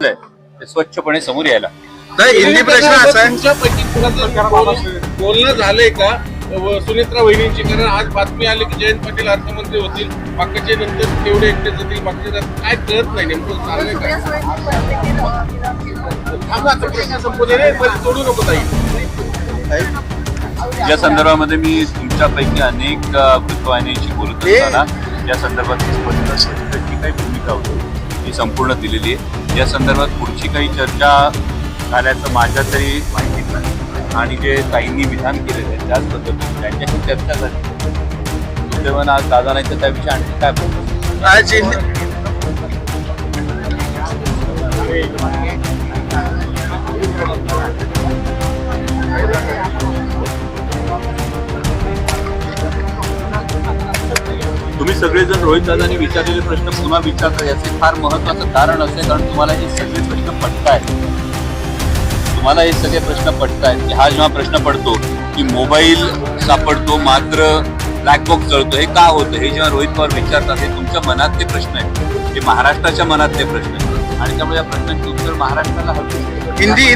घेतलंय ते स्वच्छपणे समोर यायला. हिंदी प्रश्न असा आहे, तुमच्यापैकी कुणाचं बोलणं झालंय का सुनेत्रा वहिनींची? कारण आज बातमी आली की जयंत पाटील अर्थमंत्री होतील, बाकीचे नंतर तेवढे एकटे जातील, बाकीचे काय कळत नाही नेमकं चाललंय काय? थांबा, आता प्रश्न संपवले रे, पण सोडू नको ताई. या संदर्भामध्ये मी तुमच्यापैकी अनेक वृत्तवाहिन्यांशी बोलत असताना या संदर्भात स्पष्ट असेल जी काही भूमिका होती ती संपूर्ण दिलेली आहे. या संदर्भात पुढची काही चर्चा झाल्याचं माझ्या तरी माहिती नाही आणि जे ताईंनी विधान केलेलं आहे त्याच पद्धतीने त्यांच्याशी चर्चा झाली. दुर्दैवानं आज दादा नाही तर त्याविषयी आणखी काय बोलतो. आज हिंदी तुम्ही सगळेजण रोहित दादांनी विचारलेले प्रश्न पुन्हा विचारता याचे फार महत्वाचं कारण असेल, कारण तुम्हाला हे सगळे प्रश्न पडतायत. तुम्हाला हे सगळे प्रश्न पडतायत. हा जेव्हा प्रश्न पडतो की मोबाईल सापडतो मात्र ब्लॅक बॉक्स जळतो, हे का होतं, हे जेव्हा रोहित पवार विचारतात हे तुमच्या मनातले प्रश्न आहेत, हे महाराष्ट्राच्या मनातले प्रश्न आहेत आणि त्यामुळे या प्रश्नांची उत्तर महाराष्ट्राला हवी. हिंदी